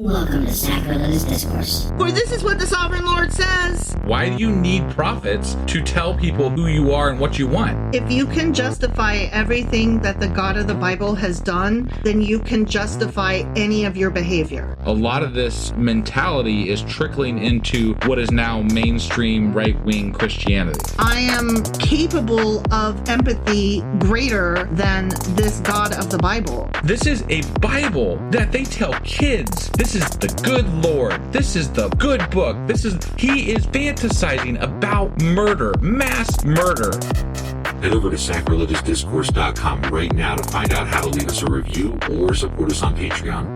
Welcome to Sacrilegious Discourse. For this is what the Sovereign Lord says. Why do you need prophets to tell people who you are and what you want? If you can justify everything that the God of the Bible has done, then you can justify any of your behavior. A lot of this mentality is trickling into what is now mainstream right-wing Christianity. I am capable of empathy greater than this God of the Bible. This is a Bible that they tell kids. This is the good Lord. This is the good book. He is fantasizing about murder, mass murder. Head over to sacrilegiousdiscourse.com right now to find out how to leave us a review or support us on Patreon.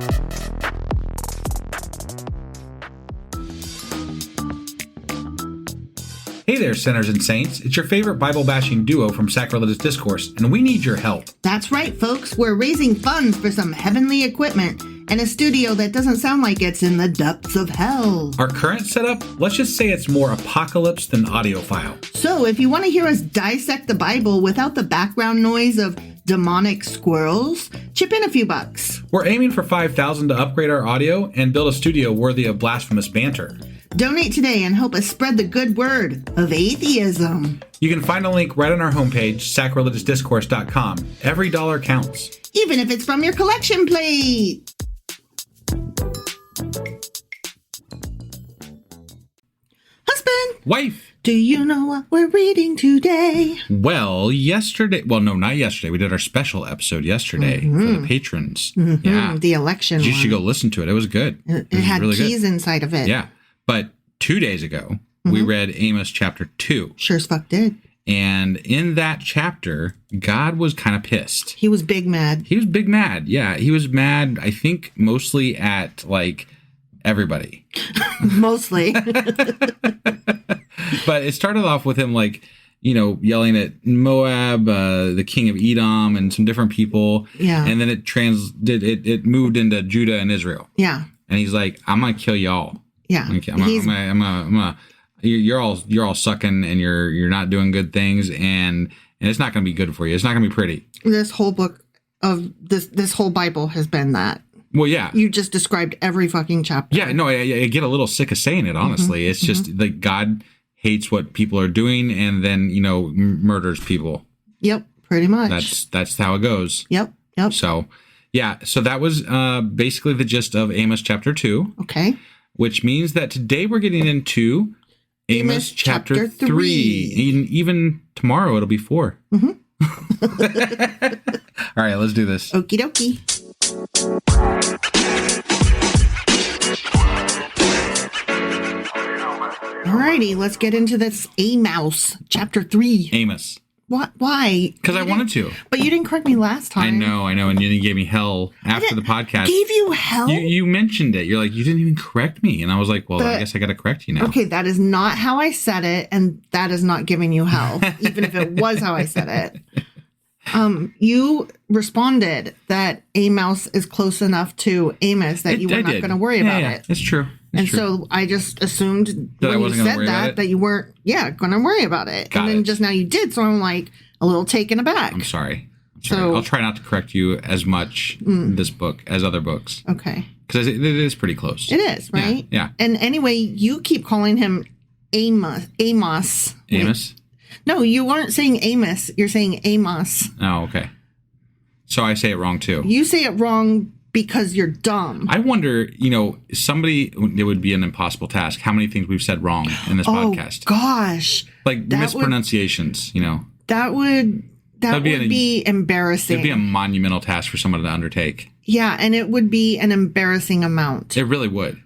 Hey there, sinners and saints. It's your favorite Bible-bashing duo from Sacrilegious Discourse, and we need your help. That's right, folks. We're raising funds for some heavenly equipment and a studio that doesn't sound like it's in the depths of hell. Our current setup, let's just say it's more apocalypse than audiophile. So if you want to hear us dissect the Bible without the background noise of demonic squirrels, chip in a few bucks. We're aiming for $5,000 to upgrade our audio and build a studio worthy of blasphemous banter. Donate today and help us spread the good word of atheism. You can find a link right on our homepage, sacrilegiousdiscourse.com. Every dollar counts. Even if it's from your collection plate. Husband, Wife! do you know what we're reading today? Well, not yesterday. We did our special episode yesterday for the patrons. Yeah. The election You one. should go listen to it. It was good. It had really keys good. inside of it. Yeah. But 2 days ago, we read Amos chapter 2. Sure as fuck did. And in that chapter, God was kind of pissed. He was big mad. He was big mad. Yeah, he was mad, I think, mostly at, everybody. Mostly. But it started off with him, yelling at Moab, the king of Edom, and some different people. Yeah. And then it moved into Judah and Israel. Yeah. And he's like, I'm going to kill y'all. Yeah. You're all sucking and you're not doing good things and it's not going to be good for you. It's not going to be pretty. This whole book of this whole Bible has been that. Well, yeah. You just described every fucking chapter. Yeah, no, I get a little sick of saying it, honestly. It's just like God hates what people are doing and then, murders people. Yep, pretty much. That's how it goes. Yep. So, yeah, so that was basically the gist of Amos chapter 2. Okay. Which means that today we're getting into Amos chapter 3. And even tomorrow it'll be 4. All right, let's do this. Okie dokie. Alrighty, let's get into this Amos chapter 3. Amos. What? Why? Because I wanted to. But you didn't correct me last time. I know. And you gave me hell after the podcast. Gave you hell? You mentioned it. You're like, you didn't even correct me. And I was like, well, I guess I got to correct you now. Okay, that is not how I said it, and that is not giving you hell, even if it was how I said it. You responded that Amos is close enough to Amos that you were not going to worry about it. It's true. So I just assumed that when I wasn't you gonna said worry about that it? that you weren't, going to worry about it. Got and then it. just now you did, so I'm like a little taken aback. I'm sorry. So- I'll try not to correct you as much this book as other books. Okay. Because it is pretty close. It is, right? Yeah. And anyway, you keep calling him Amos. Amos? No, you aren't saying Amos. You're saying Amos. Oh, okay. So I say it wrong too. You say it wrong because you're dumb. I wonder, it would be an impossible task. How many things we've said wrong in this podcast? Gosh. Like mispronunciations, That would be embarrassing. It'd be a monumental task for someone to undertake. Yeah, and it would be an embarrassing amount. It really would.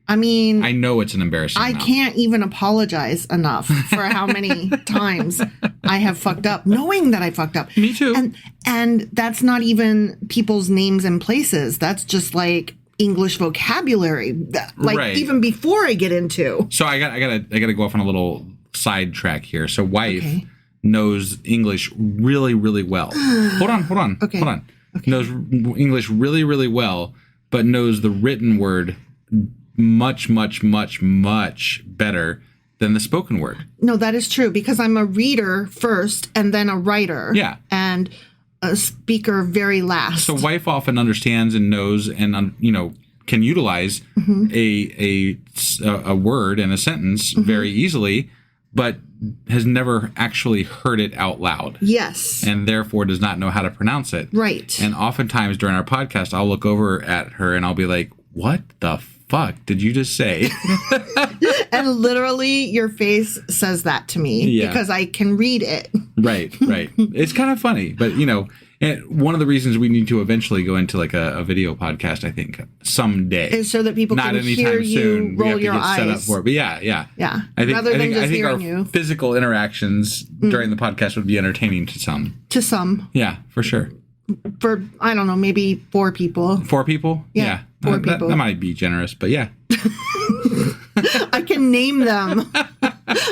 I mean, I know it's an embarrassing amount. Can't even apologize enough for how many times I have fucked up, knowing that I fucked up. Me too. And that's not even people's names and places. That's just like English vocabulary. Right. Even before I get into. So I gotta go off on a little sidetrack here. So wife knows English really, really well. Hold on. Okay. Hold on. Okay. Knows English really, really well, but knows the written word much, much, much, much better than the spoken word. No, that is true because I'm a reader first and then a writer. Yeah. And a speaker very last. So wife often understands and knows and, can utilize a word in a sentence very easily, but has never actually heard it out loud. Yes. And therefore does not know how to pronounce it. Right. And oftentimes during our podcast, I'll look over at her and I'll be like, what the fuck did you just say? And literally your face says that to me because I can read it. Right. It's kind of funny, but and one of the reasons we need to eventually go into like a video podcast, I think, someday, is so that people can hear you roll your eyes. Set up for it. But yeah. I think our you. physical interactions during the podcast would be entertaining to some. To some. Yeah, for sure. For, I don't know, maybe 4 people. 4 people? Yeah. 4 people. That might be generous, but yeah. I can name them.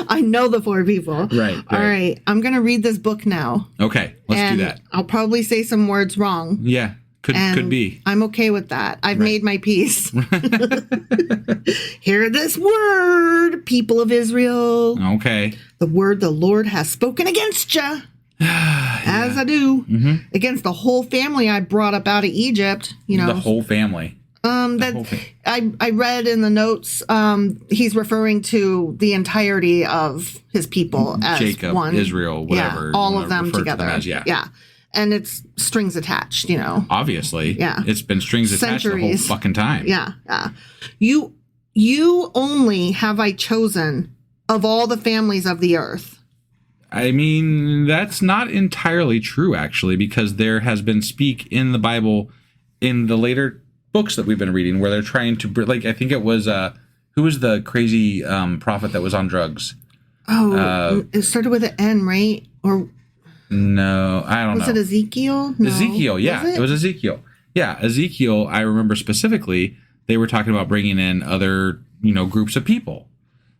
I know the 4 people. Right. All right. I'm going to read this book now. Okay. Let's do that. I'll probably say some words wrong. Yeah. Could be. I'm okay with that. I've made my peace. Hear this word, people of Israel. Okay. The word the Lord has spoken against you. As I do. Against the whole family I brought up out of Egypt. The whole family. I read in the notes, he's referring to the entirety of his people as Jacob, one. Israel, whatever. Yeah, all of them together. Yeah. And it's strings attached, Obviously. Yeah. It's been strings attached the whole fucking time. Yeah. You only have I chosen of all the families of the earth. I mean, that's not entirely true, actually, because there has been speak in the Bible in the later books that we've been reading where they're trying to, like, I think it was, who was the crazy prophet that was on drugs? Oh, it started with an N, right? Or no, I don't know. Was it Ezekiel? No. Ezekiel, yeah. It was Ezekiel. Yeah, Ezekiel, I remember specifically, they were talking about bringing in other, groups of people.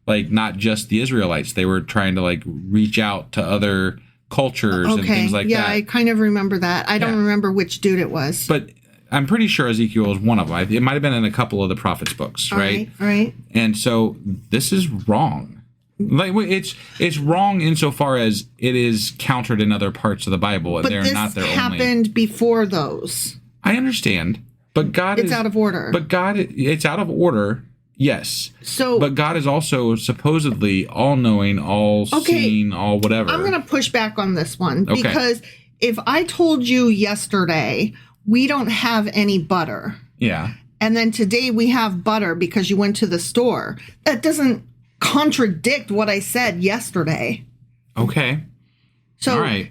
Like, not just the Israelites. They were trying to, like, reach out to other cultures and things like that. Yeah, I kind of remember that. I don't remember which dude it was. But I'm pretty sure Ezekiel is one of them. It might have been in a couple of the prophets' books, right? Right. And so this is wrong. Like, it's wrong insofar as it is countered in other parts of the Bible, and but they're not their only. But this happened before those. I understand, but God is out of order. But it's out of order. Yes. But God is also supposedly all-knowing, all-seeing, all whatever. I'm going to push back on this one because if I told you yesterday we don't have any butter. Yeah. And then today we have butter because you went to the store. That doesn't contradict what I said yesterday. Okay. So, all right.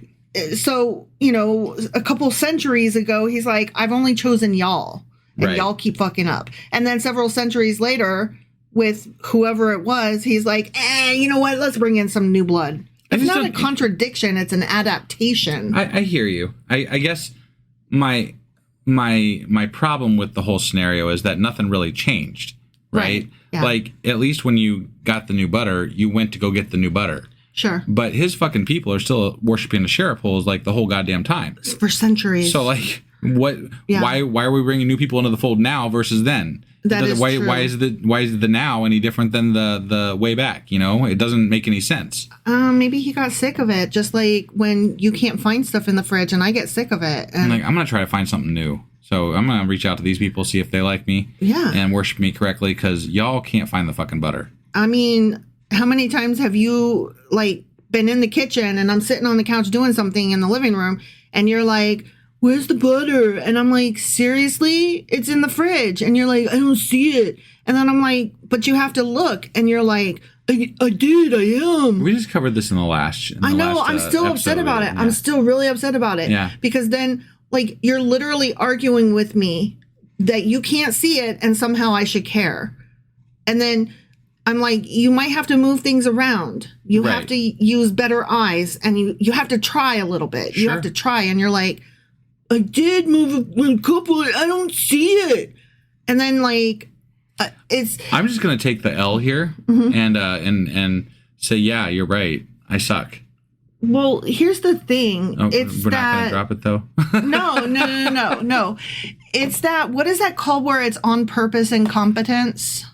So, a couple centuries ago, he's like, I've only chosen y'all. And y'all keep fucking up. And then several centuries later, with whoever it was, he's like, you know what? Let's bring in some new blood. It's not a contradiction. It's an adaptation. I hear you. I guess my problem with the whole scenario is that nothing really changed, right? Yeah. Like, at least when you got the new butter, you went to go get the new butter. Sure. But his fucking people are still worshiping the sheriff holes like the whole goddamn time. For centuries. So, like... What? Yeah. Why are we bringing new people into the fold now versus then? Why is the now any different than the way back? It doesn't make any sense. Maybe he got sick of it, just like when you can't find stuff in the fridge, and I get sick of it. And I'm gonna try to find something new. So I'm gonna reach out to these people, see if they like me, and worship me correctly, because y'all can't find the fucking butter. I mean, how many times have you been in the kitchen and I'm sitting on the couch doing something in the living room, and you're like, where's the butter? And I'm like, seriously? It's in the fridge. And you're like, I don't see it. And then I'm like, but you have to look. And you're like, I am. We just covered this in the last. I know. I'm still upset about it. Yeah. I'm still really upset about it. Yeah. Because then, you're literally arguing with me that you can't see it and somehow I should care. And then I'm like, you might have to move things around. You have to use better eyes. And you have to try a little bit. Sure. You have to try. And you're like, I did move a couple. I don't see it. And then it's. I'm just gonna take the L here and say, yeah, you're right. I suck. Well, here's the thing. Oh, it's we're not gonna drop it though. No. It's that. What is that called? Where it's on purpose incompetence.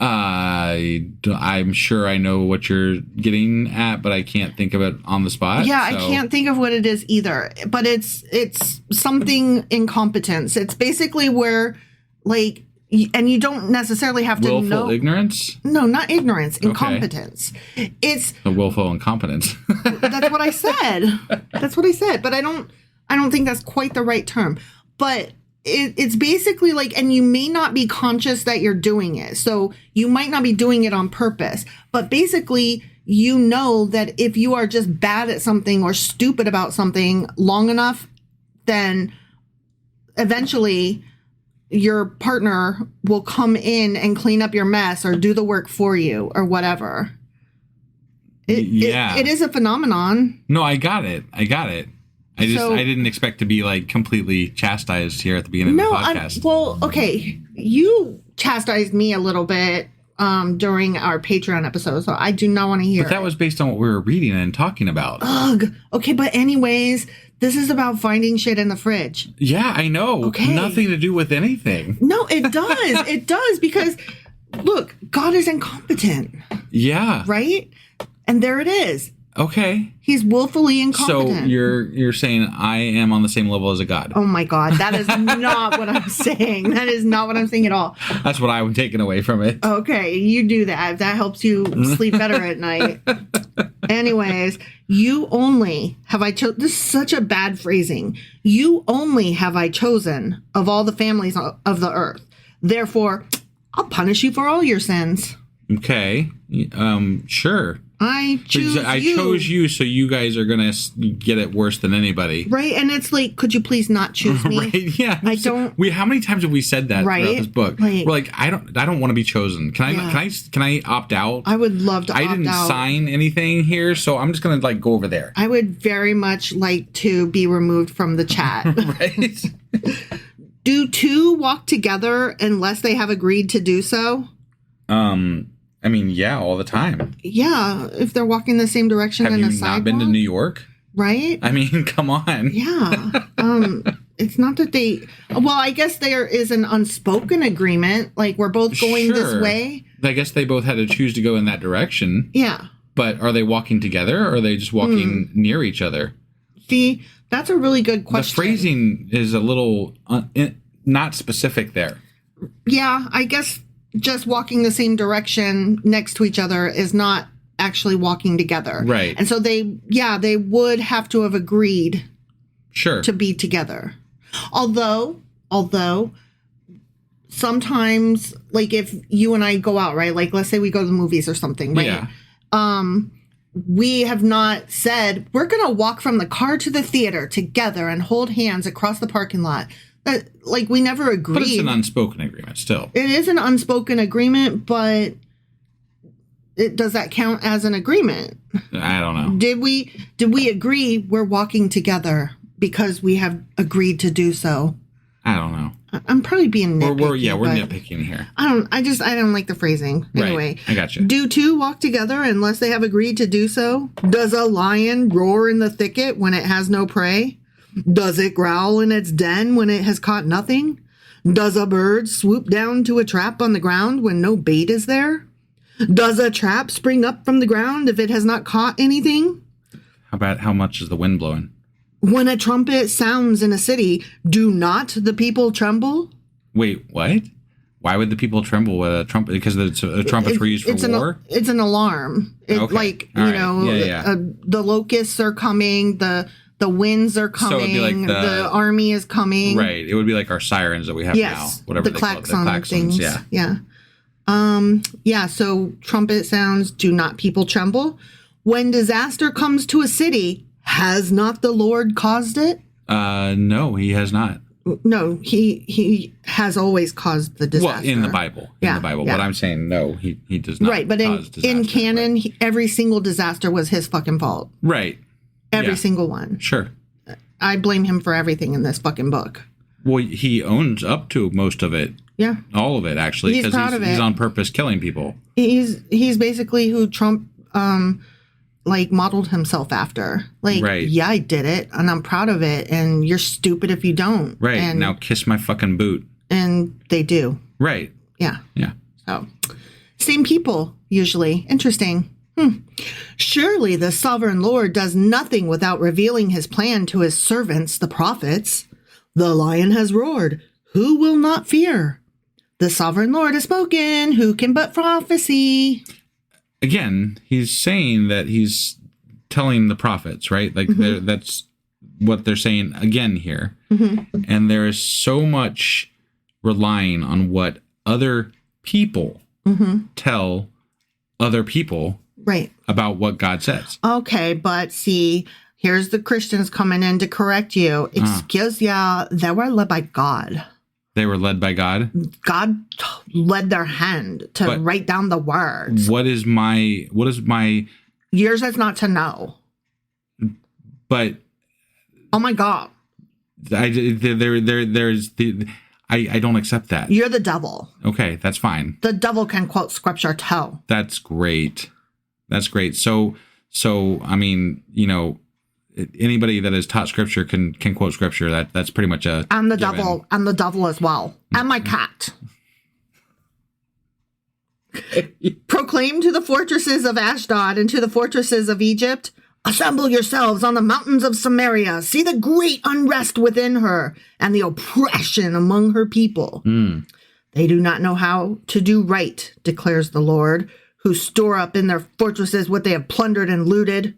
I'm sure I know what you're getting at, but I can't think of it on the spot. Yeah, so. I can't think of what it is either. But it's something incompetence. It's basically where and you don't necessarily have to willful know. ignorance? No, not ignorance, incompetence. It's The willful incompetence. that's what I said. That's what I said. But I don't think that's quite the right term. But it's basically like, and you may not be conscious that you're doing it. So you might not be doing it on purpose. But basically, you know that if you are just bad at something or stupid about something long enough, then eventually your partner will come in and clean up your mess or do the work for you or whatever. It is a phenomenon. No, I got it. I didn't expect to be like completely chastised here at the beginning of the podcast. Well, okay. You chastised me a little bit during our Patreon episode, so I do not want to hear But that was based on what we were reading and talking about. Ugh. Okay, but anyways, this is about finding shit in the fridge. Yeah, I know. Okay. Nothing to do with anything. No, it does. It does, because look, God is incompetent. Yeah. Right? And there it is. Okay. He's willfully incompetent. So you're saying I am on the same level as a god. Oh my God, that is not what I'm saying. That is not what I'm saying at all. That's what I'm taking away from it. Okay, you do that. That helps you sleep better at night. Anyways, you only have I chosen. This is such a bad phrasing. You only have I chosen of all the families of the earth. Therefore, I'll punish you for all your sins. Okay. Sure. I chose you, so you guys are gonna get it worse than anybody, right? And it's like, could you please not choose me? Right? Yeah. I don't. How many times have we said that throughout this book? Like, we're like, I don't want to be chosen. Can I opt out? I would love to. I didn't sign anything here, so I'm just gonna like go over there. I would very much like to be removed from the chat. Right. Do two walk together unless they have agreed to do so? I mean, yeah, all the time. Yeah, if they're walking the same direction in a sidewalk. Have you not been to New York? Right? I mean, come on. Yeah. It's not that they... Well, I guess there is an unspoken agreement. Like, we're both going this way. I guess they both had to choose to go in that direction. Yeah. But are they walking together, or are they just walking near each other? See, that's a really good question. The phrasing is a little not specific there. Yeah, I guess... just walking the same direction next to each other is not actually walking together. Right. And so they would have to have agreed to be together. Although sometimes, like if you and I go out, right? Like let's say we go to the movies or something, right? Yeah. We have not said we're going to walk from the car to the theater together and hold hands across the parking lot. Like, we never agreed. But it's an unspoken agreement still. It is an unspoken agreement, but does that count as an agreement? I don't know. Did we agree we're walking together because we have agreed to do so? I don't know. I'm probably being nitpicky. We're nitpicking here. I don't like the phrasing. Right. Anyway, I got you. Do two walk together unless they have agreed to do so? Does a lion roar in the thicket when it has no prey? Does it growl in its den when it has caught nothing? Does a bird swoop down to a trap on the ground when no bait is there? Does a trap spring up from the ground if it has not caught anything? How much is the wind blowing? When a trumpet sounds in a city, do not the people tremble? Wait, what? Why would the people tremble with a trumpet? Because trumpets were used for war? It's an alarm. Okay. Like, the locusts are coming, the winds are coming. So it'd be like the army is coming. Right. It would be like our sirens that we have now. Whatever the klaxon things. Yeah. So trumpet sounds, do not people tremble? When disaster comes to a city, has not the Lord caused it? No, he has not. No, he has always caused the disaster. Well, in the Bible. In the Bible. But I'm saying no, he does not. Right, but in canon, every single disaster was his fucking fault. Right. Every single one. Sure. I blame him for everything in this fucking book. Well, he owns up to most of it. Yeah. All of it, actually. He's proud of it. He's on purpose killing people. He's basically who Trump, modeled himself after. Like, yeah, I did it, and I'm proud of it, and you're stupid if you don't. Right. And, now kiss my fucking boot. And they do. Right. Yeah. Yeah. So, same people, usually. Interesting. Surely the sovereign Lord does nothing without revealing his plan to his servants, the prophets. The lion has roared. Who will not fear? The The sovereign Lord has spoken. Who can but prophesy? Again, he's saying that he's telling the prophets, right? Like that's what they're saying again here. And there is so much relying on what other people tell other people Right. about what God says. Okay, but see, here's the Christians coming in to correct you. Excuse ya, they were led by God. They were led by God? God led their hand to write down the words. What is my Yours is not to know. But Oh my God. I don't accept that. You're the devil. Okay, that's fine. The devil can quote scripture too. That's great. That's great. So I mean, you know, anybody that has taught scripture can quote scripture. That's pretty much a I'm the given. devil. I'm the devil as well. And my cat. Proclaim to the fortresses of Ashdod and to the fortresses of Egypt, assemble yourselves on the mountains of Samaria. See the great unrest within her and the oppression among her people. They do not know how to do right, declares the Lord, who store up in their fortresses what they have plundered and looted.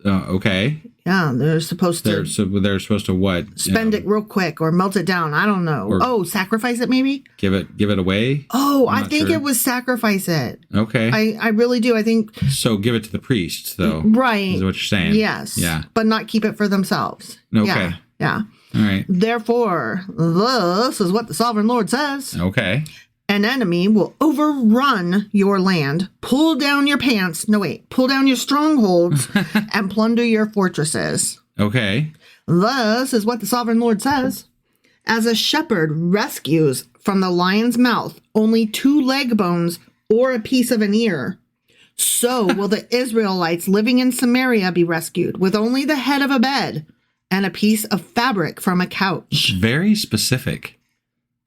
Okay. Yeah, they're supposed to They're supposed to what? spend it real quick or melt it down. I don't know. Sacrifice it maybe? Give it away? Oh, I'm I not think sure. it was sacrifice it. Okay. I really do. I think. So give it to the priests, though. Right. Is what you're saying. Yes. Yeah. But not keep it for themselves. Okay. Yeah. All right. Therefore, this is what the sovereign Lord says. Okay. An enemy will overrun your land, pull down your pull down your strongholds, and plunder your fortresses. Okay. This is what the sovereign Lord says. As a shepherd rescues from the lion's mouth only 2 leg bones or a piece of an ear, so will the Israelites living in Samaria be rescued with only the head of a bed and a piece of fabric from a couch. Very specific.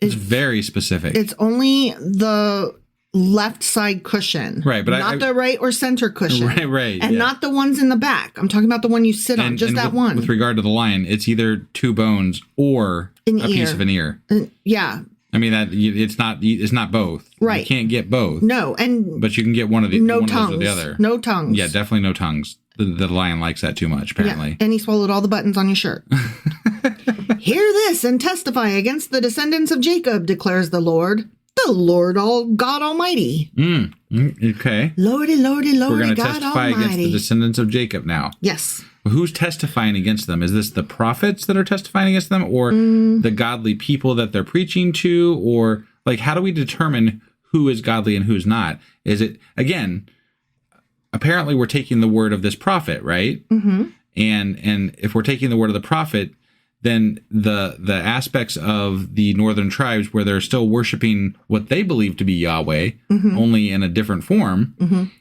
It's very specific. It's only the left side cushion. Right, but not the right or center cushion. Right. And not the ones in the back. I'm talking about the one you sit on, just that one. With regard to the lion, it's either 2 bones or a piece of an ear. Yeah. I mean, it's not both. Right. You can't get both. No, But you can get one of the no one tongues. of those or the other. No tongues. Yeah, definitely no tongues. The lion likes that too much, apparently. Yeah, and he swallowed all the buttons on your shirt. Hear this and testify against the descendants of Jacob, declares the Lord God Almighty. Okay. Lordy, We're going to God testify Almighty. against the descendants of Jacob now. Yes. Who's testifying against them? Is this the prophets that are testifying against them, or the godly people that they're preaching to? Or, like, how do we determine who is godly and who's not? Is it, again, apparently we're taking the word of this prophet, right? And if we're taking the word of the prophet, then the aspects of the northern tribes where they're still worshiping what they believe to be Yahweh, only in a different form,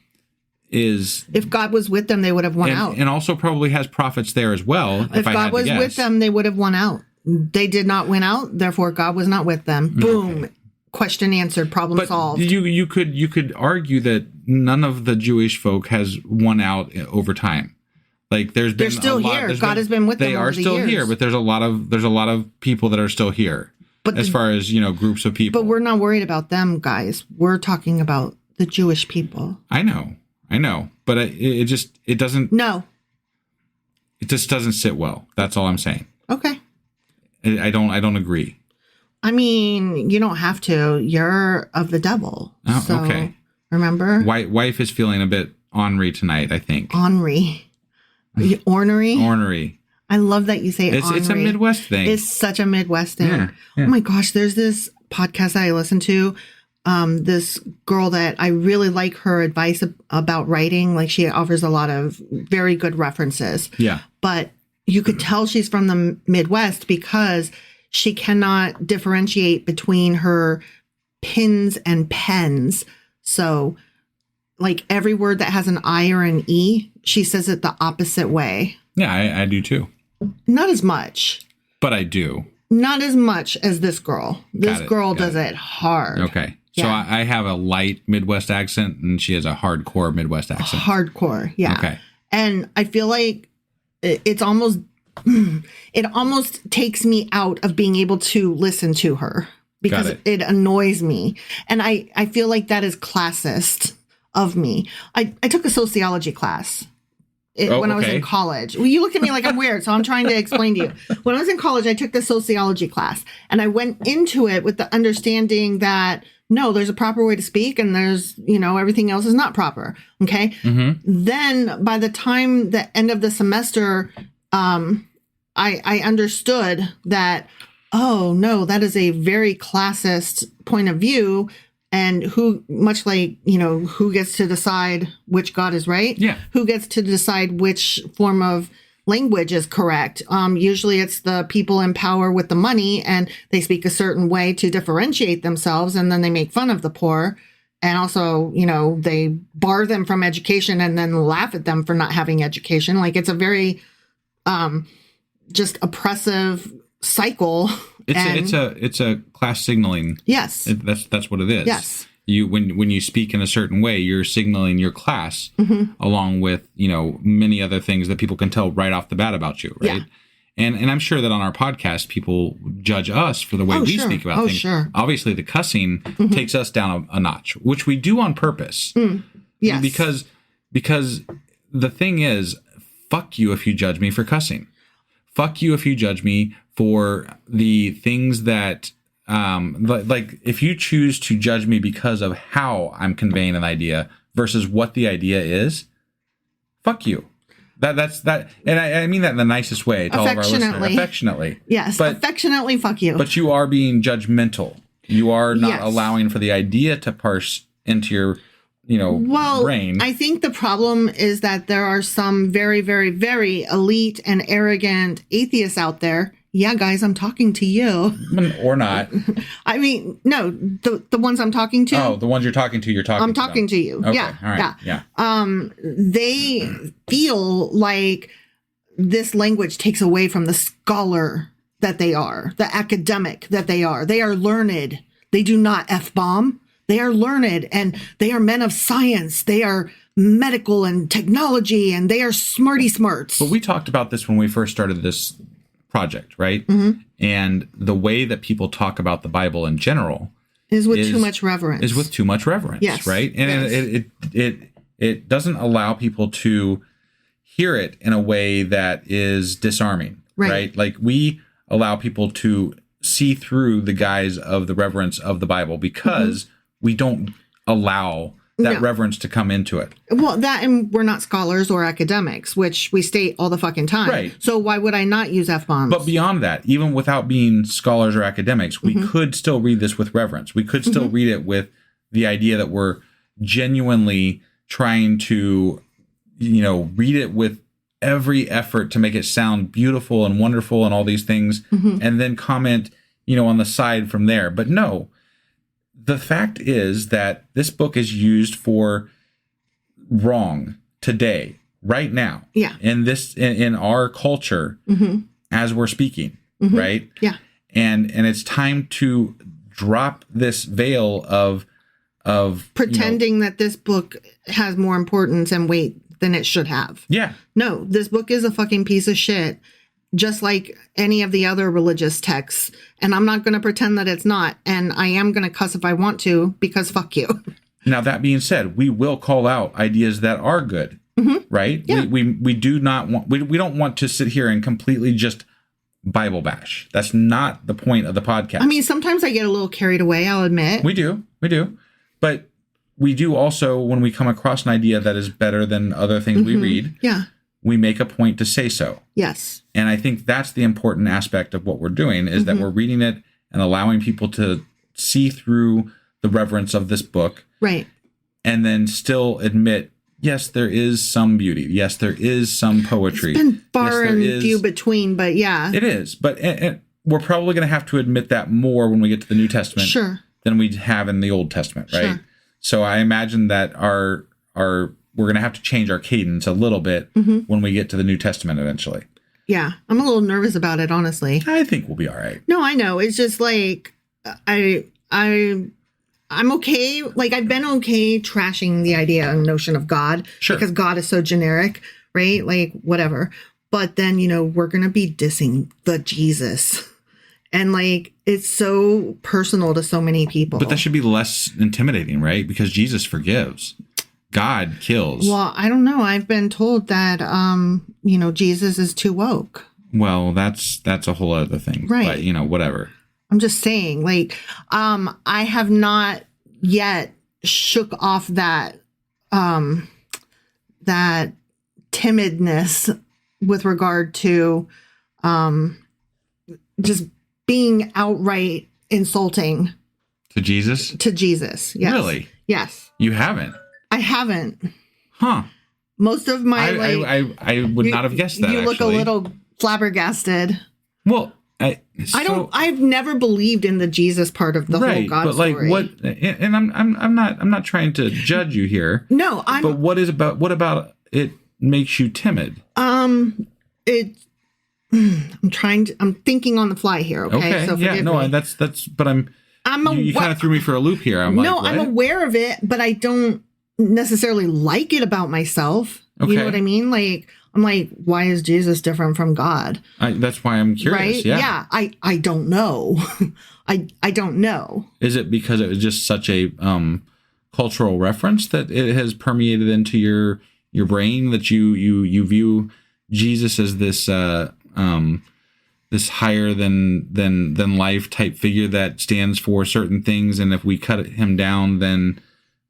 is... If God was with them, they would have won out. And also probably has prophets there as well, if God was with them, they would have won out. They did not win out, therefore God was not with them. Boom. Okay. Question answered, problem solved. You could argue that none of the Jewish folk has won out over time. Like they're still here. God has been with them. They are still here, but there's a lot of people that are still here. But as far as groups of people. But we're not worried about them, guys. We're talking about the Jewish people. I know, but it just doesn't. No. It just doesn't sit well. That's all I'm saying. Okay. I don't agree. I mean, you don't have to. You're of the devil. Oh, so, okay. Remember? Wife is feeling a bit ornery tonight, I think. Ornery. Ornery? Ornery. I love that you say ornery. It's a Midwest thing. It's such a Midwest thing. Yeah. Oh my gosh, there's this podcast that I listen to. This girl that I really like her advice about writing. Like she offers a lot of very good references. Yeah. But you could tell she's from the Midwest because she cannot differentiate between her pins and pens. So like every word that has an I or an E, she says it the opposite way. Yeah, I do too. Not as much. But I do. Not as much as this girl. This girl does it hard. Okay. Yeah. So I have a light Midwest accent and she has a hardcore Midwest accent. Hardcore, yeah. Okay. And I feel like it almost takes me out of being able to listen to her. because Got it. it annoys me. And I feel like that is classist of me. I took a sociology class when I was in college. Well, you look at me like I'm weird, so I'm trying to explain to you. When I was in college, I took the sociology class, and I went into it with the understanding that no, there's a proper way to speak, and there's, everything else is not proper. Okay. Then by the time the end of the semester, I understood that, oh no, that is a very classist point of view. And who gets to decide which God is right? Yeah. Who gets to decide which form of language is correct? Usually it's the people in power with the money, and they speak a certain way to differentiate themselves, and then they make fun of the poor. And also, they bar them from education and then laugh at them for not having education. Like, it's a very just oppressive cycle. It's a class signaling. Yes. That's what it is. Yes. When you speak in a certain way, you're signaling your class along with, many other things that people can tell right off the bat about you, right? Yeah. And I'm sure that on our podcast, people judge us for the way we speak about things. Sure. Obviously, the cussing takes us down a notch, which we do on purpose. Yes. Because the thing is, fuck you if you judge me for cussing. Fuck you if you judge me for the things that, like if you choose to judge me because of how I'm conveying an idea versus what the idea is, fuck you. That's that. And I mean that in the nicest way to all of our listeners. Affectionately. Yes. But, affectionately, fuck you. But you are being judgmental. You are not allowing for the idea to parse into your, brain. I think the problem is that there are some very, very, very elite and arrogant atheists out there. Yeah, guys, I'm talking to you. Or not. I mean, no, the ones I'm talking to. Oh, the ones you're talking to, I'm talking to you. Okay. Yeah. All right. Yeah. They feel like this language takes away from the scholar that they are, the academic that they are. They are learned. They do not F-bomb. They are learned, and they are men of science. They are medical and technology, and they are smarty smarts. But we talked about this when we first started this project, right? And the way that people talk about the Bible in general is with too much reverence. Yes. Right? And it doesn't allow people to hear it in a way that is disarming, right? Like, we allow people to see through the guise of the reverence of the Bible because we don't allow that reverence to come into it. Well, that, and we're not scholars or academics, which we state all the fucking time. Right. So why would I not use F-bombs? But beyond that, even without being scholars or academics, we could still read this with reverence. We could still read it with the idea that we're genuinely trying to, read it with every effort to make it sound beautiful and wonderful and all these things, and then comment, on the side from there. But no, the fact is that this book is used for wrong today, right now. Yeah. In our culture, as we're speaking, right? Yeah. And it's time to drop this veil of pretending that this book has more importance and weight than it should have. Yeah. No, this book is a fucking piece of shit, just like any of the other religious texts. And I'm not going to pretend that it's not. And I am going to cuss if I want to, because fuck you. Now, that being said, we will call out ideas that are good, right? Yeah. We do not want, we don't want to sit here and completely just Bible bash. That's not the point of the podcast. I mean, sometimes I get a little carried away, I'll admit. We do. But we do also, when we come across an idea that is better than other things we read, we make a point to say so. Yes. And I think that's the important aspect of what we're doing, is that we're reading it and allowing people to see through the reverence of this book. Right. And then still admit, yes, there is some beauty. Yes, there is some poetry. It's been far and few between, but yeah. It is. But and we're probably going to have to admit that more when we get to the New Testament than we have in the Old Testament, right? Sure. So I imagine that we're going to have to change our cadence a little bit when we get to the New Testament eventually. Yeah. I'm a little nervous about it, honestly. I think we'll be all right. No, I know. It's just like, I'm okay. Like, I've been okay trashing the idea and notion of God because God is so generic, right? Like, whatever. But then, we're going to be dissing the Jesus. And like, it's so personal to so many people. But that should be less intimidating, right? Because Jesus forgives. God kills. Well, I don't know. I've been told that, Jesus is too woke. Well, that's a whole other thing. Right. But, whatever. I'm just saying, like, I have not yet shook off that timidness with regard to just being outright insulting To Jesus? to Jesus. Yes. Really? Yes. You haven't? I haven't. Huh. Most of my I would not have guessed that. You look actually. a little flabbergasted. Well, I've never believed in the Jesus part of the whole God but like story. what? And I'm not trying to judge you here. No, But what about it makes you timid? I'm thinking on the fly here. Okay. So forgive me. that's. But you kind of threw me for a loop here. I'm aware of it, but I don't necessarily like it about myself. Okay. You know what I mean? Like, I'm like, why is Jesus different from God? That's why I'm curious. Right? Yeah. I don't know. I don't know. Is it because it was just such a cultural reference that it has permeated into your brain that you view Jesus as this this higher than life type figure that stands for certain things, and if we cut him down, then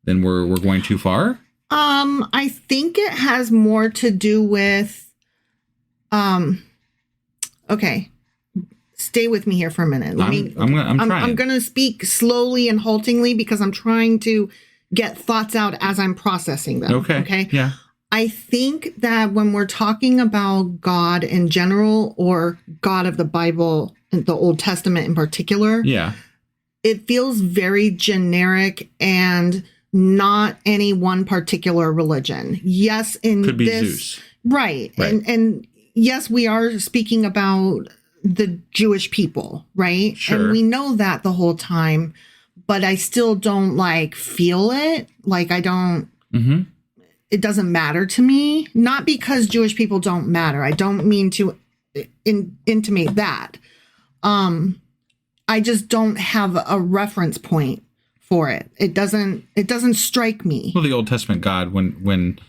we're going too far? I think it has more to do with okay. Stay with me here for a minute. I'm going to speak slowly and haltingly because I'm trying to get thoughts out as I'm processing them. Okay. Yeah. I think that when we're talking about God in general, or God of the Bible, the Old Testament in particular, yeah, it feels very generic and not any one particular religion. Yes, could be Zeus. Right. And yes, we are speaking about the Jewish people, right? Sure. And we know that the whole time, but I still don't feel it. Like I don't. Mm-hmm. It doesn't matter to me, not because Jewish people don't matter. I don't mean to intimate that. I just don't have a reference point for it. It doesn't strike me. Well, the Old Testament God when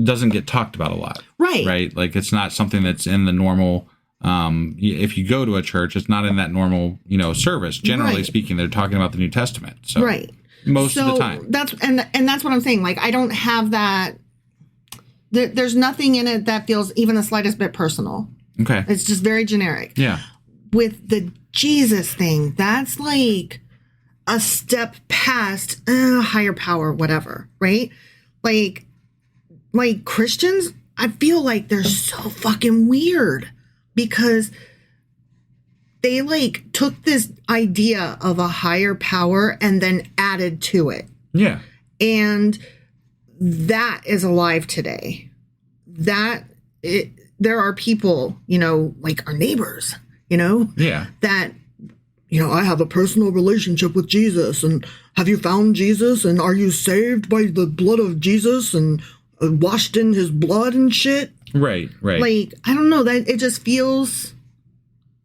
doesn't get talked about a lot. Right. Right. Like it's not something that's in the normal, if you go to a church, it's not in that normal, service. Generally speaking, they're talking about the New Testament. So. Right. Most of the time. That's what I'm saying. Like, I don't have that. There's nothing in it that feels even the slightest bit personal. Okay. It's just very generic. Yeah. With the Jesus thing, that's like a step past higher power, whatever, right? Like Christians, I feel like they're so fucking weird because they took this idea of a higher power and then added to it. Yeah. And that is alive today. There are people, like our neighbors, yeah, that, I have a personal relationship with Jesus, and have you found Jesus, and are you saved by the blood of Jesus and washed in his blood and shit? Right. Like, I don't know, that it just feels...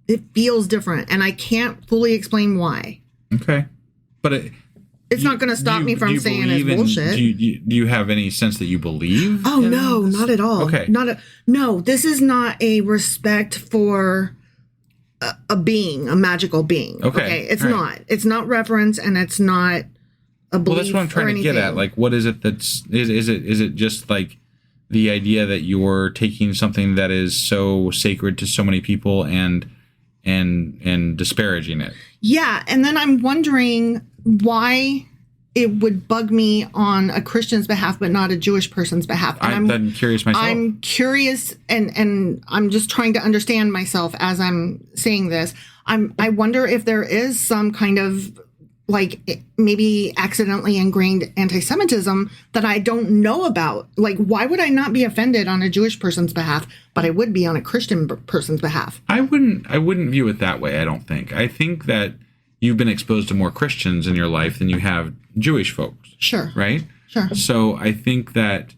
It feels different, and I can't fully explain why. Okay. But it's not going to stop me from saying it's bullshit. Do you have any sense that you believe? Oh, no, not at all. Okay. No, this is not a respect for a being, a magical being. Okay. It's not. It's not reverence, and it's not a belief. Well, that's what I'm trying to get at. Like, what is it is it just like the idea that you're taking something that is so sacred to so many people and disparaging it? Yeah, and then I'm wondering why it would bug me on a Christian's behalf, but not a Jewish person's behalf. And I'm curious myself. I'm curious, and I'm just trying to understand myself as I'm saying this. I wonder if there is some kind of maybe accidentally ingrained anti-Semitism that I don't know about. Like, why would I not be offended on a Jewish person's behalf, but I would be on a Christian person's behalf? I wouldn't view it that way. I don't think. I think that you've been exposed to more Christians in your life than you have Jewish folks. Sure. Right? Sure. So I think that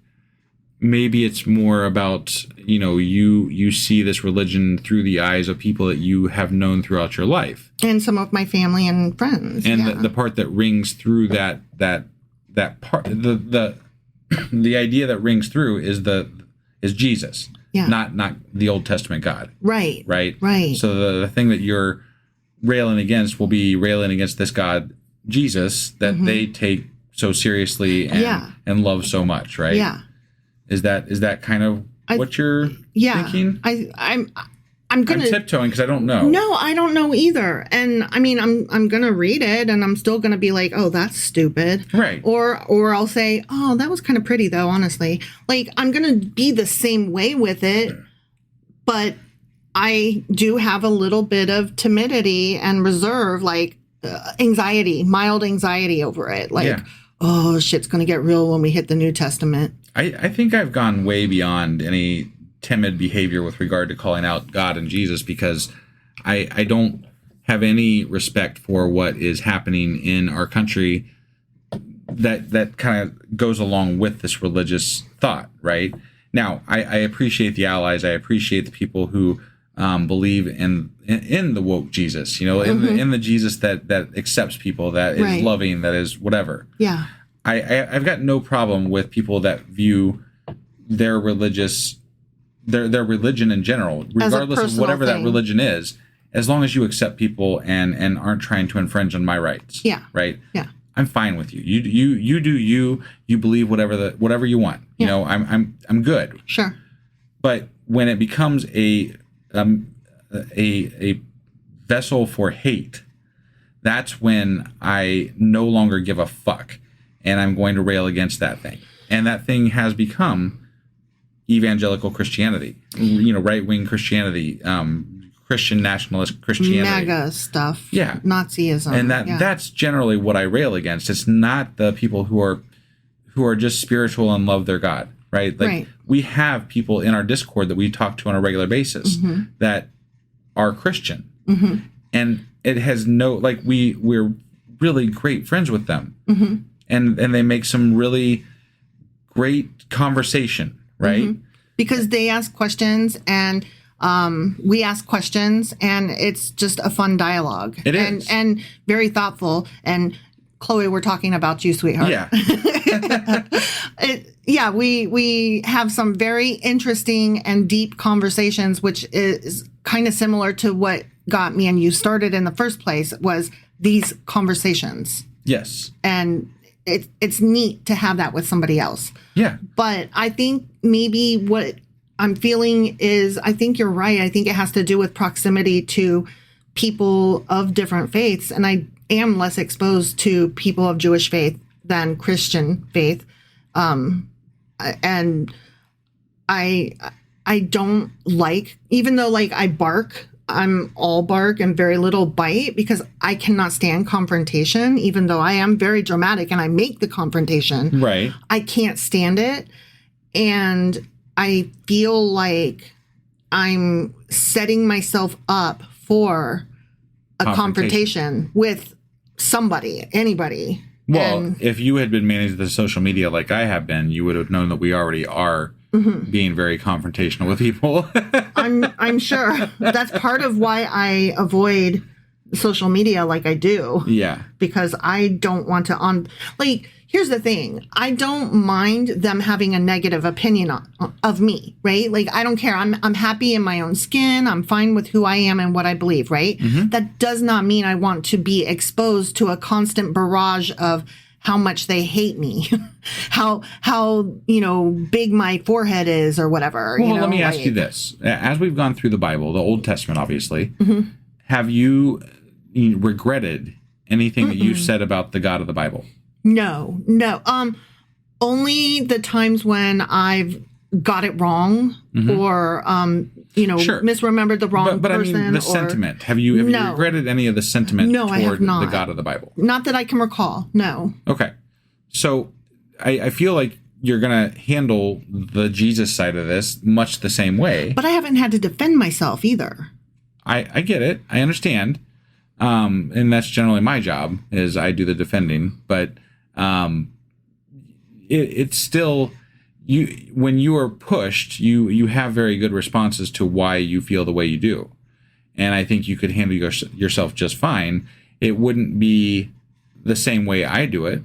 maybe it's more about, you see this religion through the eyes of people that you have known throughout your life. And some of my family and friends. And yeah. the part that rings through that part, the idea that rings through is Jesus. Yeah. Not the Old Testament God. Right. Right. Right. So the thing that you're railing against will be railing against this God, Jesus, that they take so seriously and love so much, right? Yeah. Is that kind of what you're thinking? I'm tiptoeing because I don't know. No, I don't know either. And I mean, I'm gonna read it, and I'm still gonna be like, oh, that's stupid, right? Or I'll say, oh, that was kind of pretty, though. Honestly, like I'm gonna be the same way with it, but I do have a little bit of timidity and reserve, like anxiety, mild anxiety over it, like. Oh, shit's going to get real when we hit the New Testament. I think I've gone way beyond any timid behavior with regard to calling out God and Jesus, because I don't have any respect for what is happening in our country that kind of goes along with this religious thought, right? Now, I appreciate the allies. I appreciate the people who believe in the woke Jesus, in the Jesus that accepts people, that is loving, that is whatever. Yeah. I've got no problem with people that view their religion in general, regardless of whatever that religion is, as long as you accept people and aren't trying to infringe on my rights. Yeah. Right. Yeah. I'm fine with you. You do you believe whatever you want. Yeah. I'm good. Sure. But when it becomes a vessel for hate, that's when I no longer give a fuck, and I'm going to rail against that thing. And that thing has become evangelical Christianity, right-wing Christianity, Christian nationalist Christianity, MAGA stuff, yeah, Nazism, and that's generally what I rail against. It's not the people who are just spiritual and love their God. Right? We have people in our Discord that we talk to on a regular basis that are Christian. And it has we're really great friends with them. And they make some really great conversation, right? Because they ask questions and we ask questions, and it's just a fun dialogue. It is. And very thoughtful. And Chloe, we're talking about you, sweetheart. Yeah. We have some very interesting and deep conversations, which is kind of similar to what got me and you started in the first place, was these conversations. Yes. And it's neat to have that with somebody else. Yeah. But I think maybe what I'm feeling is, I think you're right. I think it has to do with proximity to people of different faiths. And I am less exposed to people of Jewish faith than Christian faith. And I don't like, even though like I bark, I'm all bark and very little bite, because I cannot stand confrontation, even though I am very dramatic and I make the confrontation. Right. I can't stand it. And I feel like I'm setting myself up for a confrontation with somebody, anybody. Well, if you had been managing the social media like I have been, you would have known that we already are being very confrontational with people. I'm sure that's part of why I avoid social media like I do. Yeah. Because I don't want to here's the thing. I don't mind them having a negative opinion of me, right? Like, I don't care. I'm happy in my own skin. I'm fine with who I am and what I believe, right? That does not mean I want to be exposed to a constant barrage of how much they hate me, how big my forehead is or whatever. Well, let me ask you this. As we've gone through the Bible, the Old Testament, obviously, have you regretted anything that you've said about the God of the Bible? No. Only the times when I've got it wrong or, misremembered the wrong but person. I mean, the sentiment. Have you regretted any of the sentiment toward the God of the Bible? Not that I can recall. No. Okay. So I feel like you're going to handle the Jesus side of this much the same way. But I haven't had to defend myself either. I get it. I understand. And that's generally my job, is I do the defending. But it's still, when you are pushed, you have very good responses to why you feel the way you do. And I think you could handle yourself just fine. It wouldn't be the same way I do it.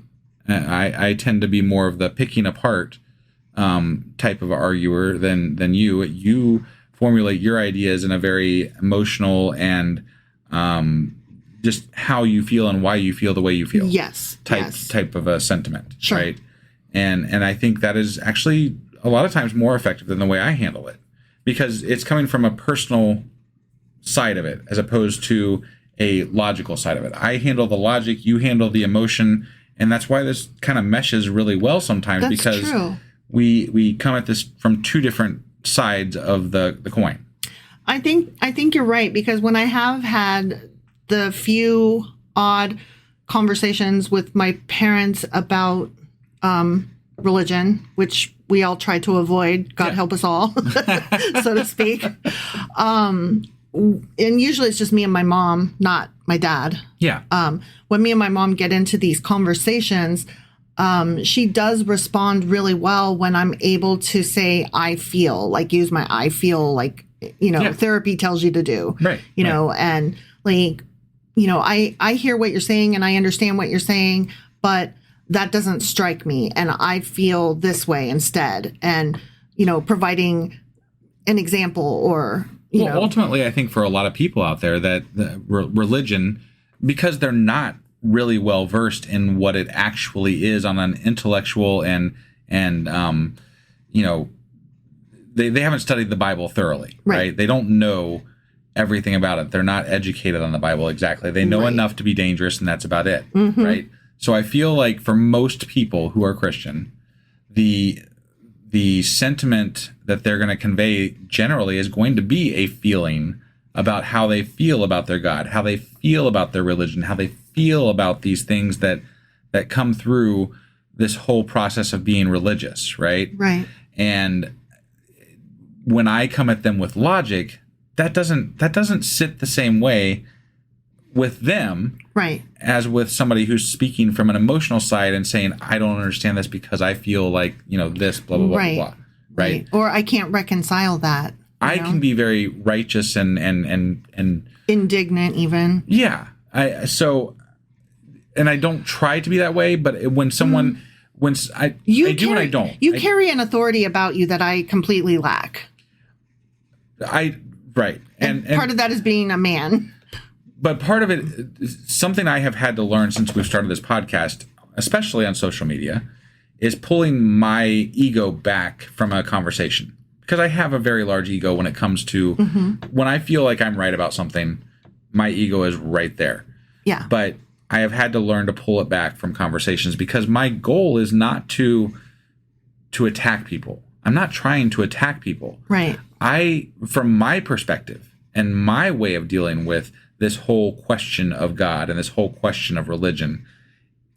I tend to be more of the picking apart type of arguer than you. You formulate your ideas in a very emotional and just how you feel and why you feel the way you feel. Yes. Type of a sentiment. Sure. Right. And I think that is actually a lot of times more effective than the way I handle it, because it's coming from a personal side of it as opposed to a logical side of it. I handle the logic, you handle the emotion, and that's why this kind of meshes really well sometimes. That's because true. we come at this from two different sides of the coin. I think you're right, because when I have had the few odd conversations with my parents about religion, which we all try to avoid, God help us all, so to speak. And usually it's just me and my mom, not my dad. Yeah. When me and my mom get into these conversations, she does respond really well when I'm able to say, I feel, like use my I feel, like, therapy tells you to do. Right. And like, I hear what you're saying and I understand what you're saying, but that doesn't strike me. And I feel this way instead. And, providing an example or, ultimately, I think for a lot of people out there that religion, because they're not really well versed in what it actually is on an intellectual and they haven't studied the Bible thoroughly, right? They don't know everything about it. They're not educated on the Bible exactly. They know enough to be dangerous, and that's about it, right? So I feel like for most people who are Christian, the sentiment that they're going to convey generally is going to be a feeling about how they feel about their God, how they feel about their religion, how they feel about these things that come through this whole process of being religious, right? Right. And when I come at them with logic, that doesn't sit the same way with them, right, as with somebody who's speaking from an emotional side and saying, I don't understand this because I feel like, this, blah, blah, blah, right. blah, right? Or I can't reconcile that. I can be very righteous and indignant even. Yeah. I don't try to be that way, but when someone, I do and I don't. You carry an authority about you that I completely lack. Right. And part of that is being a man. But part of it, something I have had to learn since we've started this podcast, especially on social media, is pulling my ego back from a conversation. Because I have a very large ego when it comes to when I feel like I'm right about something, my ego is right there. Yeah. But I have had to learn to pull it back from conversations because my goal is not to attack people. I'm not trying to attack people. Right. From my perspective and my way of dealing with this whole question of God and this whole question of religion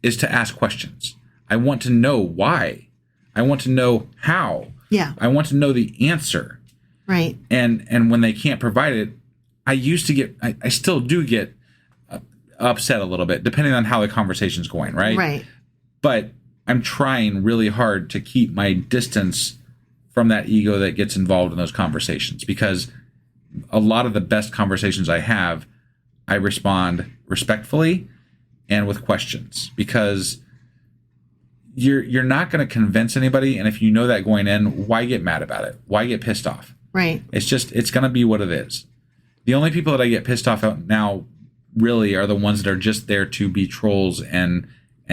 is to ask questions. I want to know why. I want to know how. Yeah. I want to know the answer. Right. And when they can't provide it, I still do get upset a little bit, depending on how the conversation's going, right? Right. But I'm trying really hard to keep my distance from that ego that gets involved in those conversations, because a lot of the best conversations I have, I respond respectfully and with questions, because you're not going to convince anybody. And if you know that going in, why get mad about it? Why get pissed off? Right. It's going to be what it is. The only people that I get pissed off at now really are the ones that are just there to be trolls and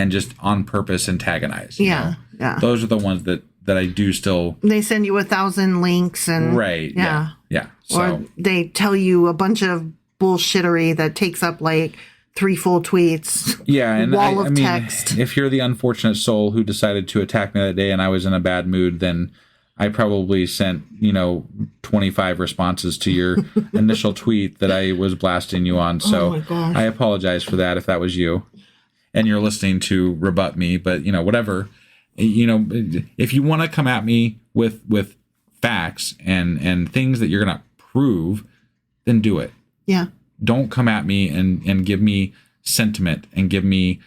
just on purpose antagonize. Yeah. Yeah. Those are the ones that I do still. They send you 1,000 links and. Right. Yeah. So, or they tell you a bunch of bullshittery that takes up like 3 full tweets. Yeah. And wall of text. If you're the unfortunate soul who decided to attack me that day and I was in a bad mood, then I probably sent, 25 responses to your initial tweet that I was blasting you on. So oh my gosh. I apologize for that if that was you and you're listening to rebut me, but whatever, if you want to come at me with facts and things that you're going to prove, then do it. Yeah. Don't come at me and give me sentiment and give me,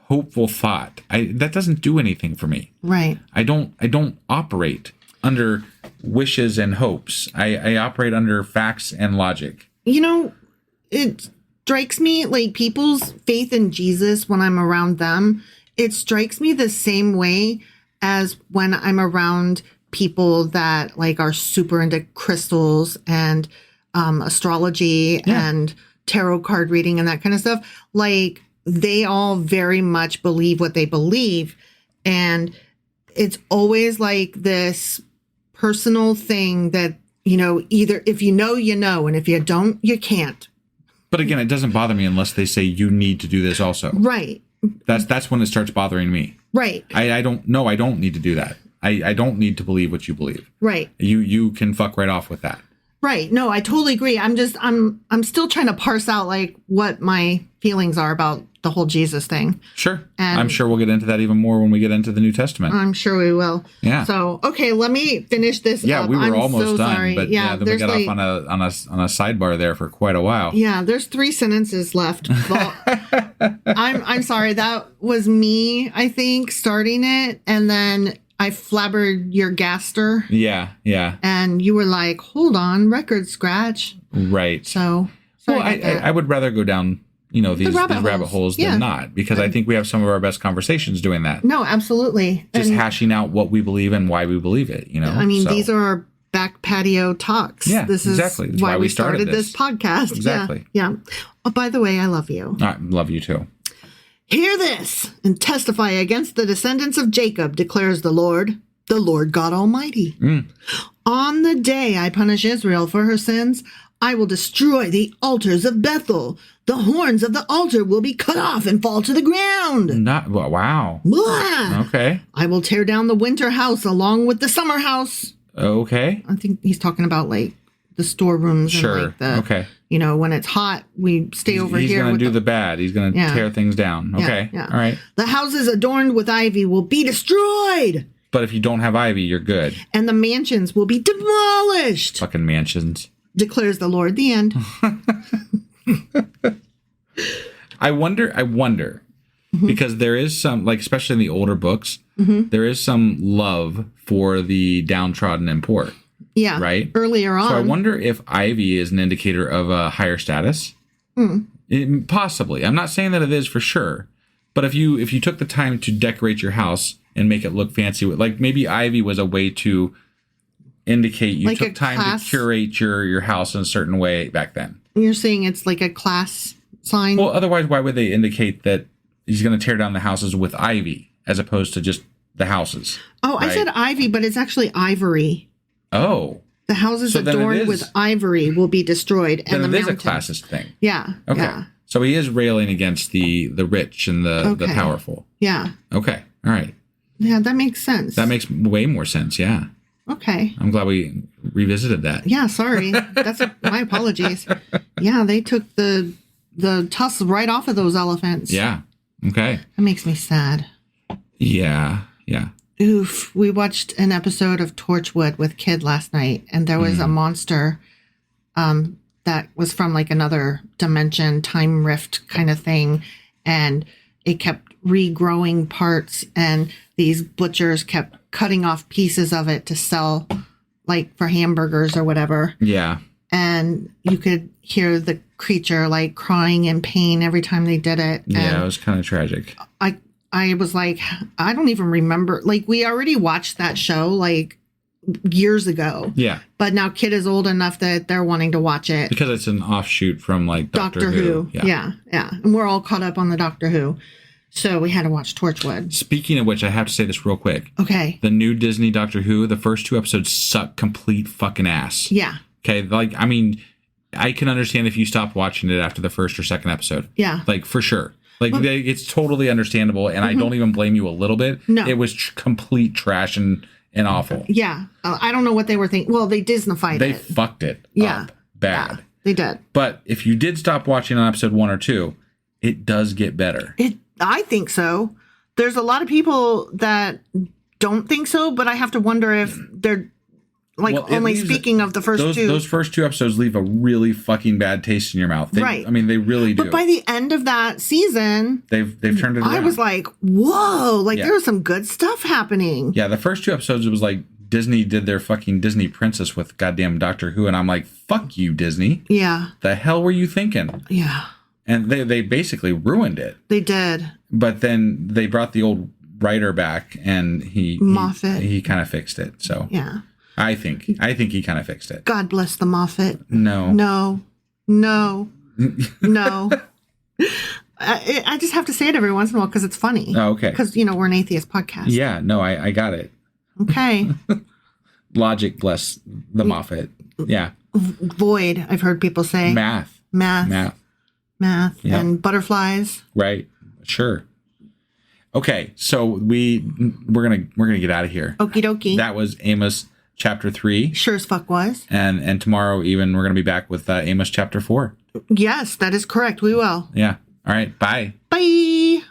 hopeful thought. That doesn't do anything for me. Right. I don't operate under wishes and hopes. I operate under facts and logic. You know, it strikes me like people's faith in Jesus when I'm around them, it strikes me the same way as when I'm around people that like are super into crystals and astrology and tarot card reading and that kind of stuff. Like, they all very much believe what they believe. And it's always like this personal thing that, you know, either if you know, you know, and if you don't, you can't. But again, it doesn't bother me unless they say you need to do this also. Right. That's when it starts bothering me. Right. I don't need to do that. I don't need to believe what you believe. Right. You can fuck right off with that. Right. No, I totally agree. I'm still trying to parse out like what my feelings are about the whole Jesus thing. Sure. And I'm sure we'll get into that even more when we get into the New Testament. I'm sure we will. Yeah. So, okay, let me finish this Yeah, up. we were I'm almost so done, sorry. but then we got off on a sidebar there for quite a while. Yeah, there's 3 sentences left. Well, I'm sorry. That was me, I think, starting it, and then I flabbered your gaster. Yeah. And you were like, hold on, record scratch. Right. So, sorry well, about that. I would rather go down, these rabbit holes Yeah. than not, because I think we have some of our best conversations doing that. No, absolutely. Just And, hashing out what we believe and why we believe it, I mean, So, these are our back patio talks. Yeah, this is exactly. That's why we started this podcast. Exactly. Yeah. Oh, by the way, I love you. I love you too. Hear this and testify against the descendants of Jacob, declares the Lord God Almighty. On the day I punish Israel for her sins, I will destroy the altars of Bethel. The horns of the altar will be cut off and fall to the ground. Wow. Blah! Okay. I will tear down the winter house along with the summer house. Okay. I think he's talking about like the storerooms. Sure. And like the, Okay. when it's hot, we stay over He's here. going with to do the bad. He's going to Yeah. tear things down. Okay. Yeah. All right. The houses adorned with ivy will be destroyed, But if you don't have ivy, you're good. and the mansions will be demolished, Fucking mansions. declares the Lord. The end. I wonder, because there is some, like, especially in the older books, there is some love for the downtrodden and poor. Yeah. Right? Earlier on. So I wonder if ivy is an indicator of a higher status. Possibly. I'm not saying that it is for sure. But if you took the time to decorate your house and make it look fancy, like maybe ivy was a way to indicate you Like took a time class? to curate your house in a certain way back then. You're saying it's like a class sign? Well, otherwise, why would they indicate that he's going to tear down the houses with ivy as opposed to just the houses? I right? said ivy, but it's actually ivory. Oh. The houses So then it adorned is- with ivory will be destroyed, Then and the it is a mountains. classist thing. Yeah. Okay. Yeah. So he is railing against the rich and the Okay. powerful. Yeah. Okay. All right. Yeah, that makes sense. That makes way more sense. Yeah. Okay. I'm glad we revisited that. Yeah, sorry. That's my apologies. Yeah, they took the tusks right off of those elephants. Yeah. Okay. That makes me sad. Yeah. Yeah. Oof. We watched an episode of Torchwood with Kid last night, and there was a monster that was from like another dimension, time rift kind of thing, and it kept regrowing parts, and these butchers kept cutting off pieces of it to sell like for hamburgers or whatever. Yeah. And you could hear the creature like crying in pain every time they did it. Yeah. And It was kind of tragic. I was like, I don't even remember. Like, we already watched that show like years ago. Yeah. But now Kid is old enough that they're wanting to watch it. Because it's an offshoot from like Doctor Who. Yeah. And we're all caught up on the Doctor Who. So we had to watch Torchwood. Speaking of which, I have to say this real quick. Okay. The new Disney Doctor Who, the first 2 episodes suck complete fucking ass. Yeah. Okay. Like, I mean, I can understand if you stopped watching it after the first or second episode. Yeah. Like, for sure. Like, it's totally understandable, and I don't even blame you a little bit. No. It was complete trash and awful. Yeah. I don't know what they were thinking. Well, they Disneyfied They it. fucked it Yeah. up bad. Yeah, they did. But if you did stop watching on episode 1 or 2, it does get better. I think so. There's a lot of people that don't think so, but I have to wonder if they're Like, Well, it only leaves speaking of the first two. Those first 2 episodes leave a really fucking bad taste in your mouth. Right. I mean, they really do. But by the end of that season, they've turned it around. I was like, whoa, like Yeah. there was some good stuff happening. Yeah, the first 2 episodes, it was like Disney did their fucking Disney princess with goddamn Doctor Who. And I'm like, fuck you, Disney. Yeah. The hell were you thinking? Yeah. And they basically ruined it. They did. But then they brought the old writer back and Moffat. he kind of fixed it. So Yeah. I think he kind of fixed it. God bless the Moffat. No. No. No. No. I just have to say it every once in a while because it's funny. Oh, okay. Because, we're an atheist podcast. Yeah, no, I got it. Okay. Logic bless the Moffat. Yeah. Void, I've heard people say. Math. Math. Yeah. And butterflies. Right. Sure. Okay, so we're gonna get out of here. Okie dokie. That was Amos chapter 3. Sure as fuck was. And tomorrow even we're gonna be back with Amos chapter 4. Yes, that is correct. We will. Yeah. All right. Bye. Bye.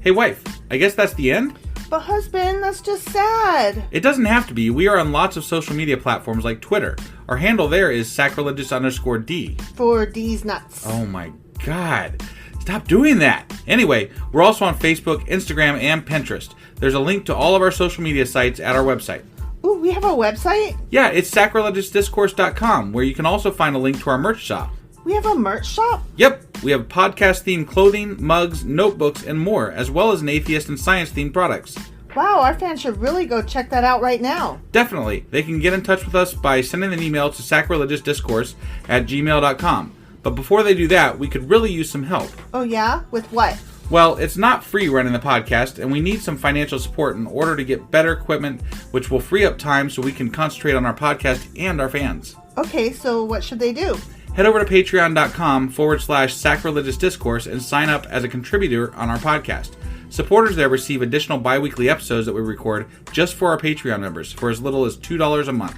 Hey, wife. I guess that's the end. But husband, that's just sad. It doesn't have to be. We are on lots of social media platforms like Twitter. Our handle there is sacrilegious_D. For D's nuts. Oh my God. Stop doing that. Anyway, we're also on Facebook, Instagram, and Pinterest. There's a link to all of our social media sites at our website. Ooh, we have a website? Yeah, it's sacrilegiousdiscourse.com, where you can also find a link to our merch shop. We have a merch shop? Yep, we have podcast-themed clothing, mugs, notebooks, and more, as well as an atheist and science-themed products. Wow, our fans should really go check that out right now. Definitely. They can get in touch with us by sending an email to sacrilegiousdiscourse@gmail.com. But before they do that, we could really use some help. Oh yeah? With what? Well, it's not free running the podcast, and we need some financial support in order to get better equipment, which will free up time so we can concentrate on our podcast and our fans. Okay, so what should they do? Head over to patreon.com/sacrilegiousdiscourse and sign up as a contributor on our podcast. Supporters there receive additional bi-weekly episodes that we record just for our Patreon members for as little as $2 a month.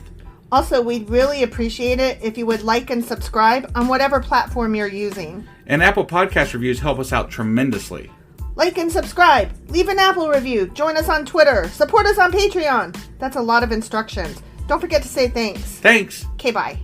Also, we'd really appreciate it if you would like and subscribe on whatever platform you're using. And Apple Podcast reviews help us out tremendously. Like and subscribe. Leave an Apple review. Join us on Twitter. Support us on Patreon. That's a lot of instructions. Don't forget to say thanks. Thanks. Okay, bye.